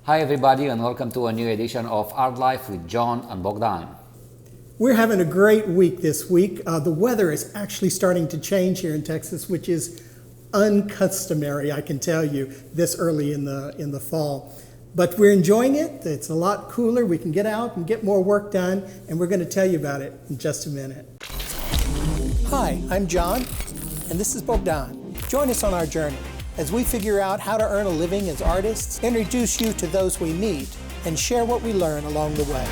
Hi everybody and welcome to a new edition of Art Life with John and Bogdan. We're having a great week this week. The weather is actually starting to change here in Texas, which is uncustomary, I can tell you, this early in the fall. But we're enjoying it. It's a lot cooler. We can get out and get more work done, and we're going to tell you about it in just a minute. Hi, I'm John, and this is Bogdan. Join us on our journey as we figure out how to earn a living as artists, introduce you to those we meet, and share what we learn along the way.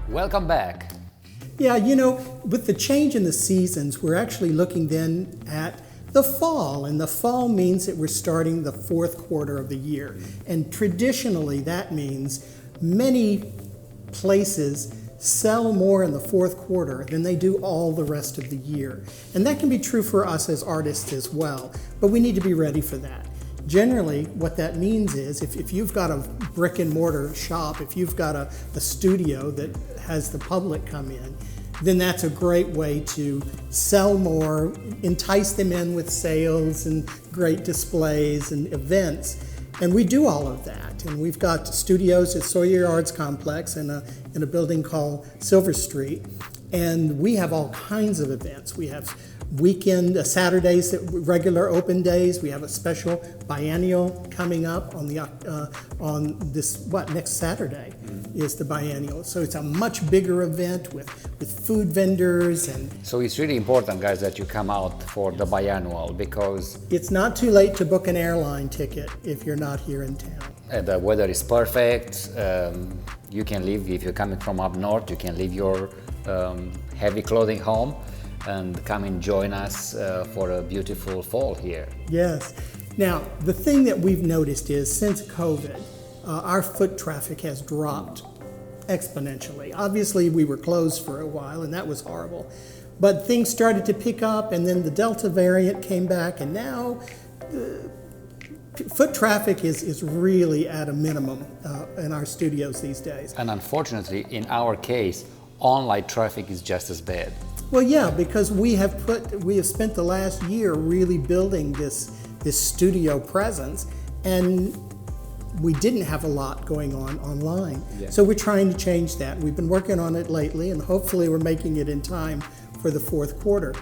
Welcome back. Yeah, you know, with the change in the seasons, we're actually looking then at the fall, and the fall means that we're starting the fourth quarter of the year. And traditionally, that means many places sell more in the fourth quarter than they do all the rest of the year. And that can be true for us as artists as well, but we need to be ready for that. Generally, what that means is if you've got a brick and mortar shop, if you've got a studio that has the public come in, then that's a great way to sell more, entice them in with sales and great displays and events. And we do all of that. And we've got studios at Sawyer Yards complex in a building called Silver Street. And we have all kinds of events. We have weekend Saturdays, regular open days. We have a special biannual coming up on next Saturday is the biannual. So it's a much bigger event with food vendors and. So it's really important, guys, that you come out for the biannual because it's not too late to book an airline ticket if you're not here in town. The weather is perfect. You can leave, if you're coming from up north, you can leave your heavy clothing home and come and join us for a beautiful fall here. Yes. Now, the thing that we've noticed is since COVID, our foot traffic has dropped exponentially. Obviously, we were closed for a while, and that was horrible. But things started to pick up, and then the Delta variant came back, and now foot traffic is really at a minimum in our studios these days. And unfortunately, in our case, online traffic is just as bad. Well, yeah, because we have spent the last year really building this studio presence, and we didn't have a lot going on online. Yeah. So we're trying to change that. We've been working on it lately, and hopefully we're making it in time for the fourth quarter.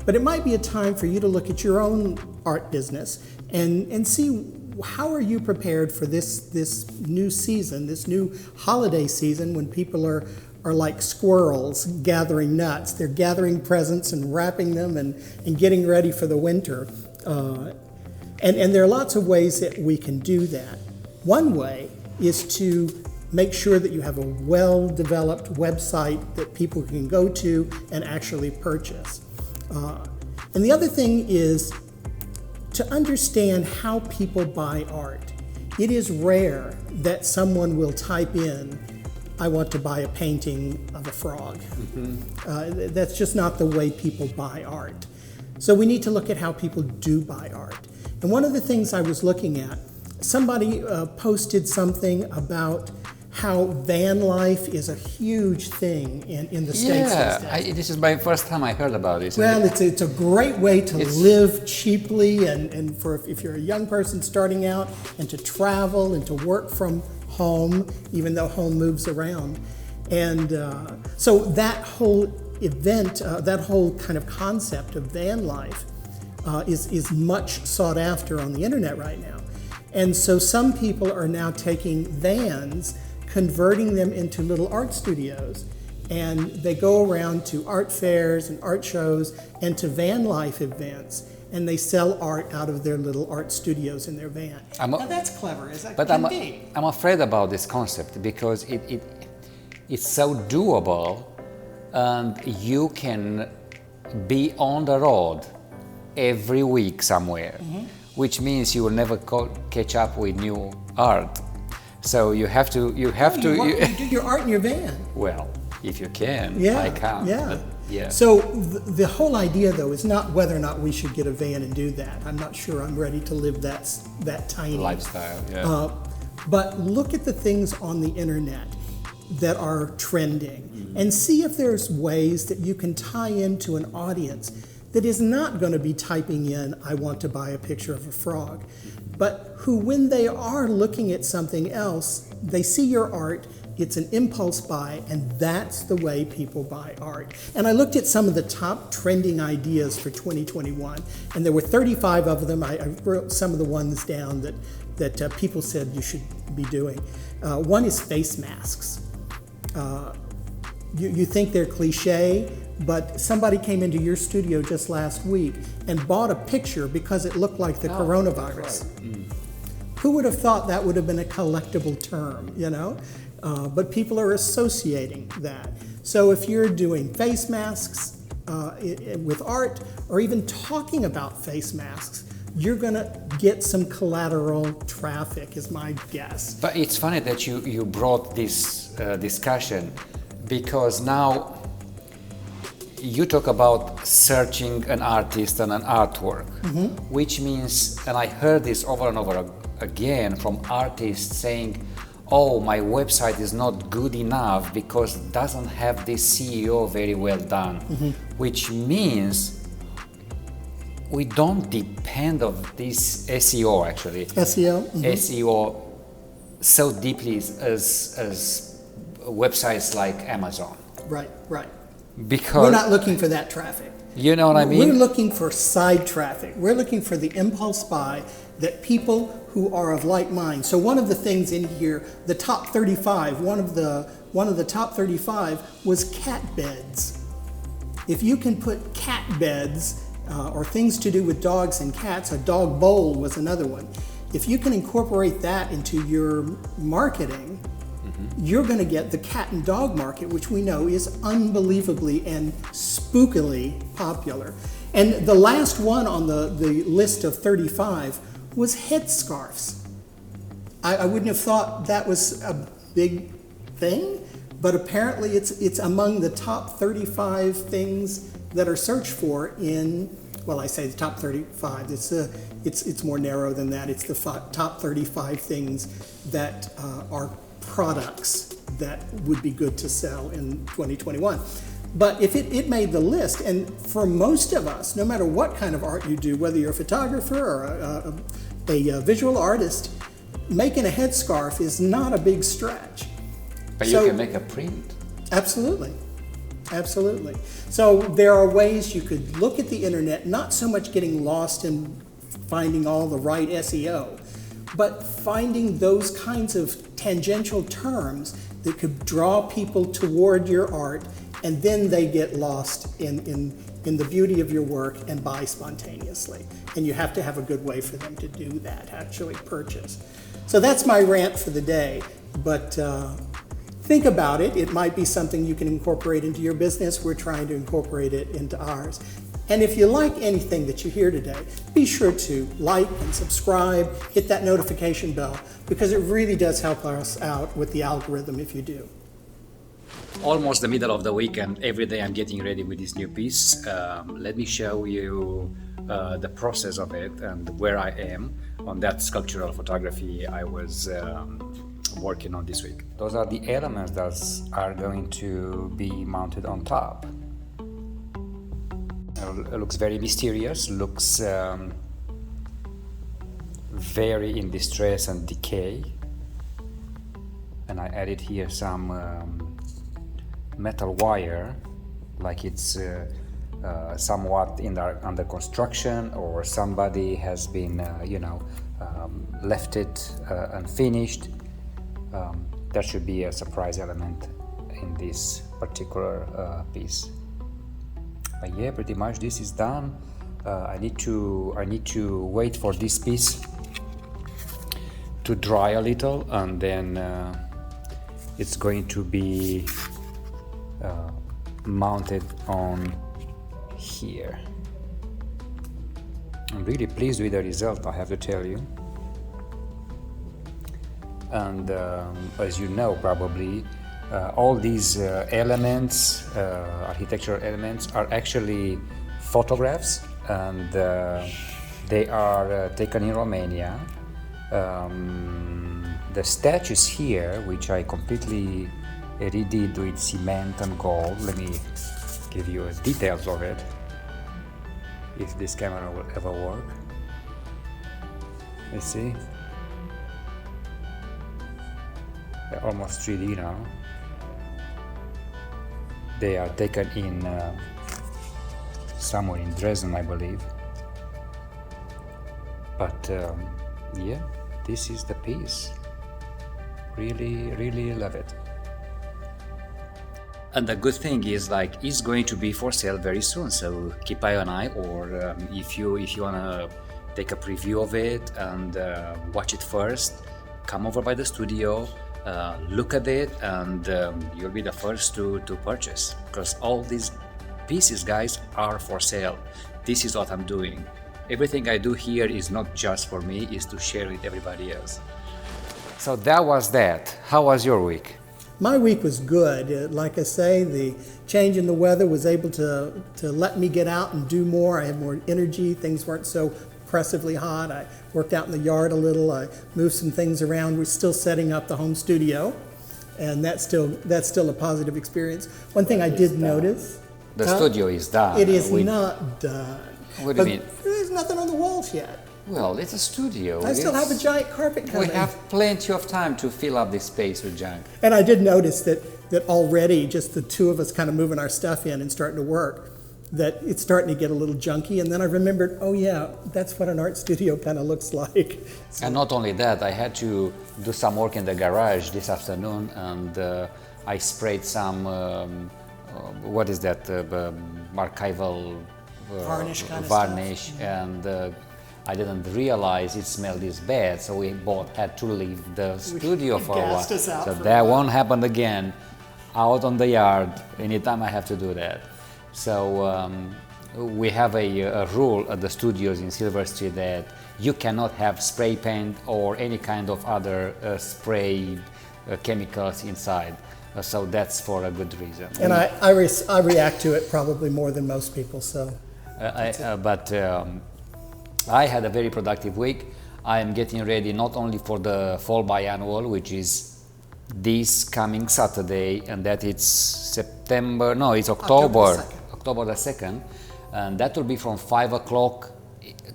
But it might be a time for you to look at your own art business and see how are you prepared for this new season, this new holiday season when people are like squirrels gathering nuts. They're gathering presents and wrapping them and getting ready for the winter. And there are lots of ways that we can do that. One way is to make sure that you have a well-developed website that people can go to and actually purchase. And the other thing is to understand how people buy art. It is rare that someone will type in, I want to buy a painting of a frog. Mm-hmm. That's just not the way people buy art. So we need to look at how people do buy art. And one of the things I was looking at, somebody posted something about how van life is a huge thing in the States these days. This is my first time I heard about this. Well, it's a great way to live cheaply and for if you're a young person starting out and to travel and to work from home, even though home moves around. And so that whole event, that whole kind of concept of van life is much sought after on the internet right now. And so some people are now taking vans, converting them into little art studios, and they go around to art fairs and art shows and to van life events, and they sell art out of their little art studios in their van. Now that's clever, is that? But I'm afraid about this concept because it's so doable, and you can be on the road every week somewhere, mm-hmm. which means you will never catch up with new art. So you have to. You do your art in your van. Well, if you can, yeah, I can't. Yeah. But yeah. So the whole idea, though, is not whether or not we should get a van and do that. I'm not sure I'm ready to live that tiny lifestyle. Yeah. But look at the things on the internet that are trending, mm-hmm. and see if there's ways that you can tie into an audience that is not going to be typing in, I want to buy a picture of a frog, but who, when they are looking at something else, they see your art, it's an impulse buy, and that's the way people buy art. And I looked at some of the top trending ideas for 2021, and there were 35 of them. I wrote some of the ones down that people said you should be doing. One is face masks. You think they're cliche, but somebody came into your studio just last week and bought a picture because it looked like the coronavirus. Right. Who would have thought that would have been a collectible term, you know? But people are associating that. So if you're doing face masks with art, or even talking about face masks, you're going to get some collateral traffic, is my guess. But it's funny that you brought this discussion, because now you talk about searching an artist and an artwork, which means, and I heard this over and over again from artists saying, oh, my website is not good enough because it doesn't have this CEO very well done, which means we don't depend on this SEO actually. SEO so deeply as websites like Amazon. Right. Because we're not looking for that traffic. You know what I mean? We're looking for side traffic. We're looking for the impulse buy that people who are of like mind. So one of the things in here, the top 35, one of the top 35 was cat beds. If you can put cat beds or things to do with dogs and cats, a dog bowl was another one. If you can incorporate that into your marketing, you're going to get the cat and dog market, which we know is unbelievably and spookily popular. And the last one on the list of 35 was headscarves. I wouldn't have thought that was a big thing, but apparently it's among the top 35 things that are searched for in, well, I say the top 35. It's more narrow than that. It's the top 35 things that are products that would be good to sell in 2021. But if it made the list, and for most of us, no matter what kind of art you do, whether you're a photographer or a visual artist, making a headscarf is not a big stretch. But you can make a print. Absolutely. So there are ways you could look at the internet, not so much getting lost in finding all the right SEO, but finding those kinds of tangential terms that could draw people toward your art, and then they get lost in the beauty of your work and buy spontaneously. And you have to have a good way for them to do that, actually purchase. So that's my rant for the day, but think about it. It might be something you can incorporate into your business. We're trying to incorporate it into ours. And if you like anything that you hear today, be sure to like and subscribe, hit that notification bell, because it really does help us out with the algorithm if you do. Almost the middle of the week, and every day I'm getting ready with this new piece. Let me show you the process of it and where I am on that sculptural photography I was working on this week. Those are the elements that are going to be mounted on top. It looks very mysterious, looks very in distress and decay. And I added here some metal wire, like it's somewhat under construction, or somebody has been, left it unfinished. There should be a surprise element in this particular piece. But yeah, pretty much this is done. I need to wait for this piece to dry a little, and then it's going to be mounted on here. I'm really pleased with the result, I have to tell you. And as you know, probably all these elements, architectural elements, are actually photographs, and they are taken in Romania. The statues here, which I completely redid with cement and gold, let me give you details of it. if this camera will ever work. Let's see. They're almost 3D now. They are taken in somewhere in Dresden, I believe. But yeah, this is the piece. Really, really love it. And the good thing is, like, it's going to be for sale very soon. So keep eye on eye, or if you wanna take a preview of it and watch it first, come over by the studio, look at it, and you'll be the first to purchase. Because all these pieces, guys, are for sale. This is what I'm doing. Everything I do here is not just for me, is to share with everybody else. So that was that. How was your week? My week was good. Like I say, the change in the weather was able to let me get out and do more. I had more energy. Things weren't so oppressively hot. I worked out in the yard a little. I moved some things around. We're still setting up the home studio, and that's still a positive experience. One thing I did notice. The studio is done. It is not done. What do you mean? There's nothing on the walls yet. Well, it's a studio. I still have a giant carpet coming. We have plenty of time to fill up this space with junk. And I did notice that already, just the two of us kind of moving our stuff in and starting to work, that it's starting to get a little junky. And then I remembered, oh yeah, that's what an art studio kind of looks like. So. And not only that, I had to do some work in the garage this afternoon, and I sprayed some, what is that, archival varnish kind of varnish, stuff. And I didn't realize it smelled this bad, so we both had to leave the studio for a while. So that won't happen again out on the yard anytime I have to do that. So we have a rule at the studios in Silver Street that you cannot have spray paint or any kind of other spray chemicals inside. So that's for a good reason. And I react to it probably more than most people. So. I had a very productive week. I am getting ready not only for the fall biannual, which is this coming Saturday, and that it's October the 2nd, and that will be from 5 o'clock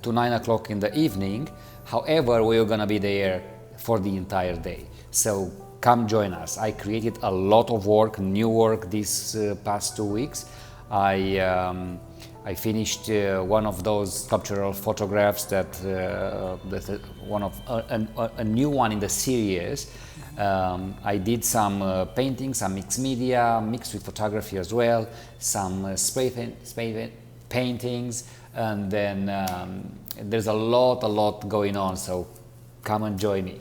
to 9 o'clock in the evening. However, we're gonna be there for the entire day. So come join us. I created a lot of work, new work these past 2 weeks. I finished one of those sculptural photographs that a new one in the series. I did some painting, some mixed media, mixed with photography as well, some spray paintings, and then there's a lot going on. So come and join me.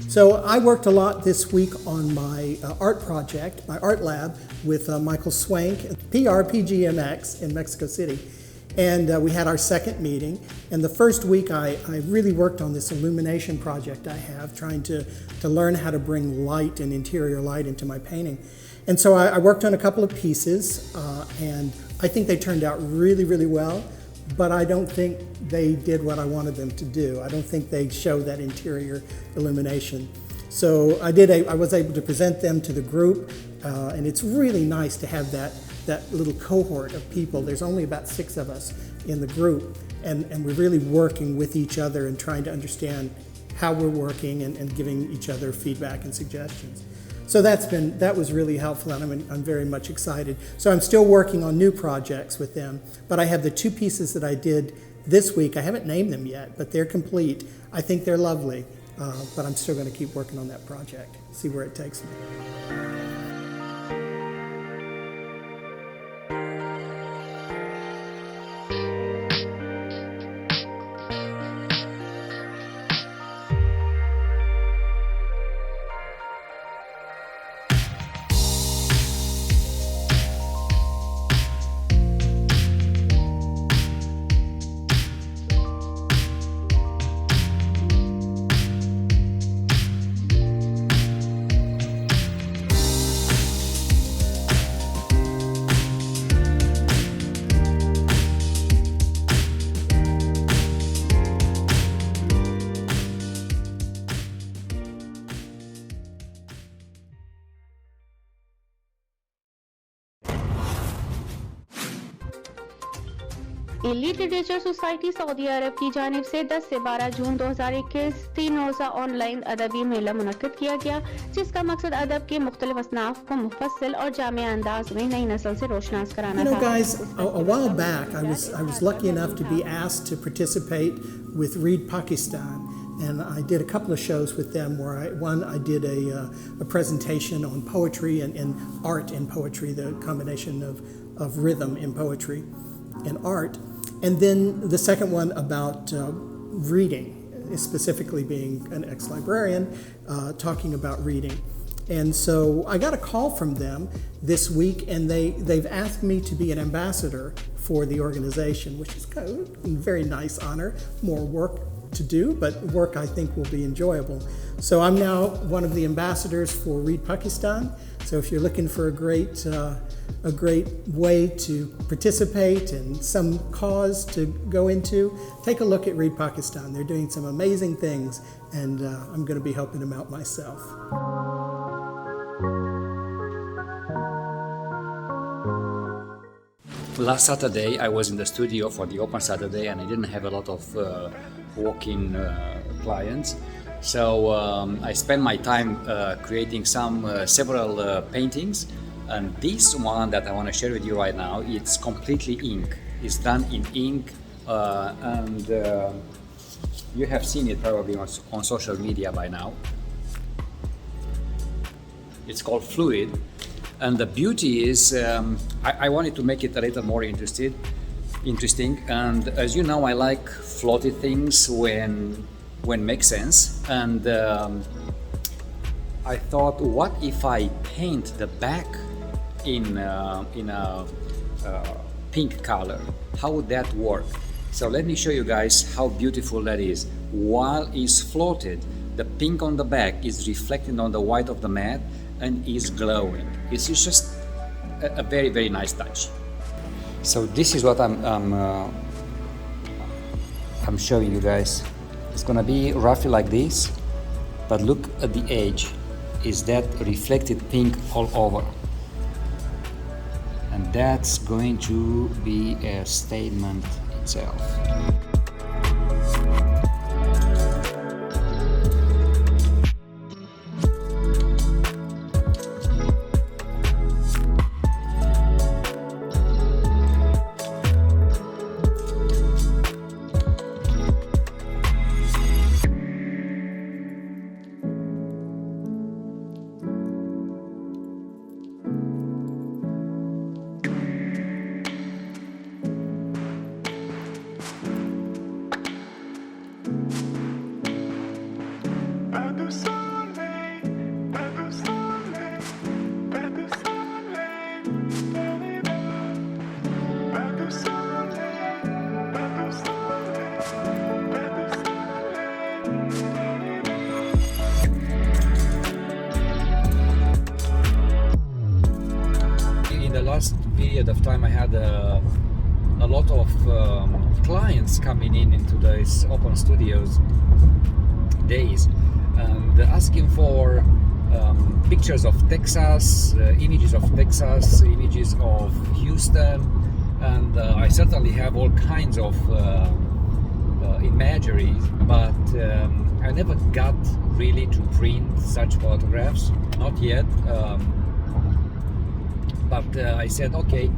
So I worked a lot this week on my art project, my art lab, with Michael Swank, PRPGMX in Mexico City. And we had our second meeting. And the first week I really worked on this illumination project I have, trying to learn how to bring light and interior light into my painting. And so I worked on a couple of pieces, and I think they turned out really well. But I don't think they did what I wanted them to do. I don't think they show that interior illumination. So I was able to present them to the group, and it's really nice to have that little cohort of people. There's only about 6 of us in the group, and we're really working with each other and trying to understand how we're working and giving each other feedback and suggestions. So that was really helpful, and I'm very much excited. So I'm still working on new projects with them, but I have the 2 pieces that I did this week. I haven't named them yet, but they're complete. I think they're lovely, but I'm still going to keep working on that project, see where it takes me. Elite literature society सऊदी अरब की जानिब से 10 से 12 जून 2021 3 रोज़ा online अदबी मेला मुनक्किद किया गया, जिसका मकसद अदब के मुख्तलिफ असनाफ को मुफस्सिल और जामिया अंदाज में नई नस्ल से रोशनास कराना था। Guys, a while back I was lucky enough to be asked to participate with Read Pakistan, and I did a couple of shows with them where I did a presentation on poetry and art in poetry, the combination of rhythm in poetry and art. And then the second one about reading, specifically being an ex-librarian, talking about reading. And so I got a call from them this week, and they've asked me to be an ambassador for the organization, which is kind of a very nice honor, more work to do, but work I think will be enjoyable. So I'm now one of the ambassadors for Read Pakistan. So if you're looking for a great way to participate and some cause to go into, take a look at Read Pakistan. They're doing some amazing things, and I'm going to be helping them out myself. Last Saturday I was in the studio for the Open Saturday, and I didn't have a lot of walk-in clients. So I spent my time creating several paintings, and this one that I want to share with you right now, it's completely ink. It's done in ink, and you have seen it probably on social media by now. It's called Fluid, and the beauty is I wanted to make it a little more interesting. And as you know, I like floaty things when makes sense, and I thought, what if I paint the back in a pink color? How would that work? So let me show you guys how beautiful that is. While it's floated, the pink on the back is reflecting on the white of the mat and is glowing. It's just a very, very nice touch. So this is what I'm showing you guys. It's gonna be roughly like this, but look at the edge. Is that reflected pink all over? And that's going to be a statement itself. Last period of time I had a lot of clients coming into these open studios days and asking for pictures of Texas, images of Texas, images of Houston, and I certainly have all kinds of imagery, but I never got really to print such photographs, not yet. But I said, okay,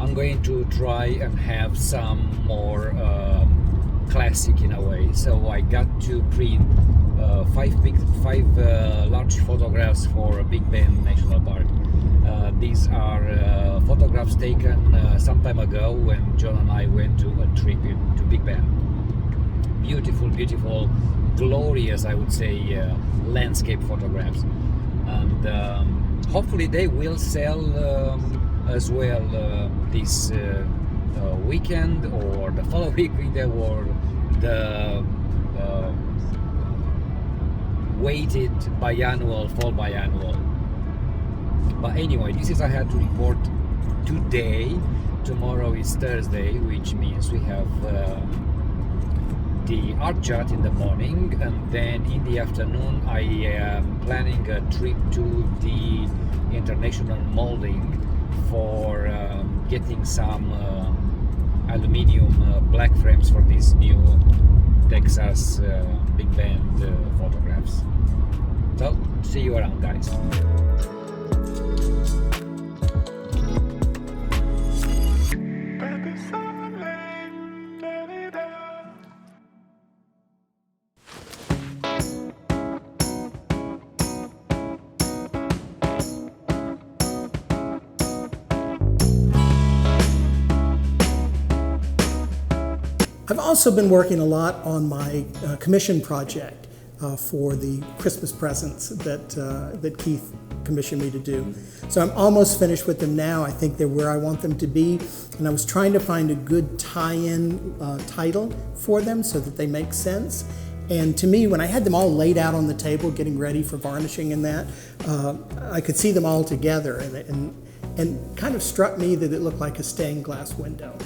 I'm going to try and have some more classic in a way. So I got to print five large photographs for Big Bend National Park. These are photographs taken some time ago when John and I went to a trip to Big Bend. Beautiful, beautiful, glorious, I would say, landscape photographs. And hopefully they will sell as well this weekend or the following weekend or the weighted biannual, fall biannual. But anyway, this is I had to report today. Tomorrow is Thursday, which means we have the art chat in the morning, and then in the afternoon I am planning a trip to the International Molding for getting some aluminium black frames for these new Texas big band photographs. So, see you around, guys. I've also been working a lot on my commission project for the Christmas presents that Keith commissioned me to do. So I'm almost finished with them now. I think they're where I want them to be. And I was trying to find a good tie-in title for them so that they make sense. And to me, when I had them all laid out on the table, getting ready for varnishing and that, I could see them all together, and kind of struck me that it looked like a stained glass window.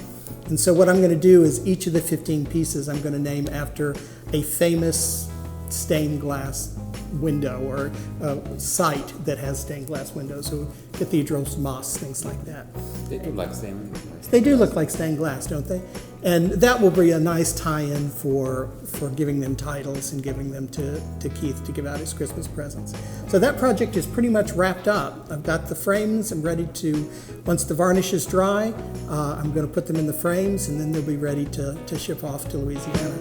And so what I'm going to do is each of the 15 pieces I'm going to name after a famous stained glass window or a site that has stained glass windows, so cathedrals, mosques, things like that. They do like stained glass. They do look like stained glass, don't they? And that will be a nice tie-in for giving them titles and giving them to Keith to give out his Christmas presents. So that project is pretty much wrapped up. I've got the frames. I'm ready to, once the varnish is dry, I'm going to put them in the frames, and then they'll be ready to ship off to Louisiana.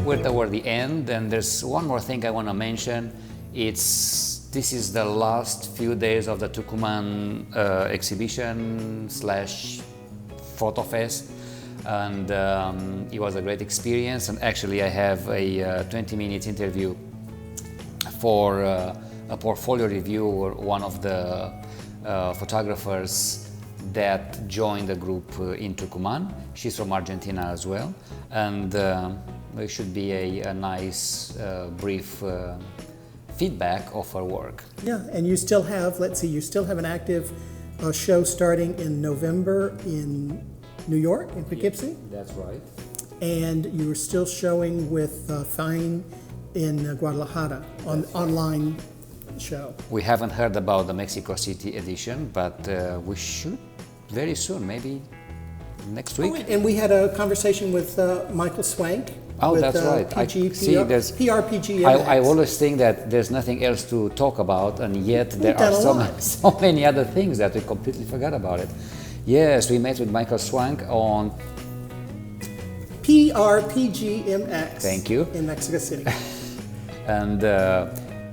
We're toward the end, and there's one more thing I want to mention. This is the last few days of the Tucumán exhibition / photo fest, and it was a great experience. And actually, I have a 20-minute interview for a portfolio review. One of the photographers that joined the group in Tucumán. She's from Argentina as well, and it should be a nice, brief feedback of her work. Yeah, and you still have, let's see, you still have an active show starting in November in New York, in Poughkeepsie. That's right. And you're still showing with Fine in Guadalajara on online show. We haven't heard about the Mexico City edition, but we should very soon, maybe next week. And we had a conversation with Michael Swank. Oh, with, that's right. PRPGMX. I always think that there's nothing else to talk about, and yet there are so many other things that we completely forgot about it. Yes, we met with Michael Swank on PRPGMX. Thank you. In Mexico City. And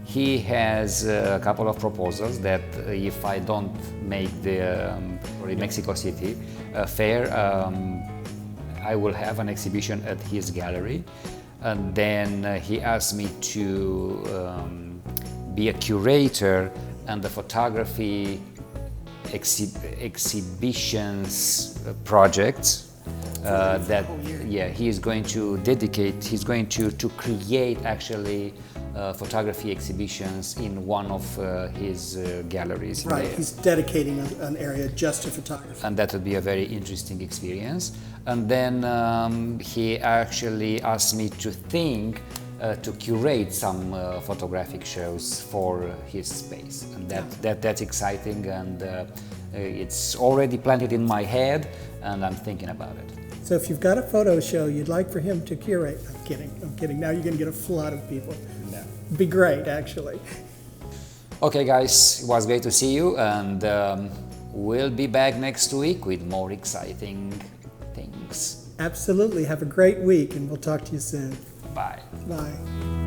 he has a couple of proposals that if I don't make the Mexico City fair, I will have an exhibition at his gallery. And then he asked me to be a curator and the photography exhibitions projects he is going to dedicate, he's going to create actually photography exhibitions in one of his galleries. Right, he's dedicating an area just to photography. And that would be a very interesting experience. And then he actually asked me to think to curate some photographic shows for his space. And that's exciting, and it's already planted in my head, and I'm thinking about it. So if you've got a photo show you'd like for him to curate, I'm kidding. Now you're going to get a flood of people. No. It'd be great, actually. Okay, guys, it was great to see you, and we'll be back next week with more exciting things. Absolutely. Have a great week, and we'll talk to you soon. Bye. Bye.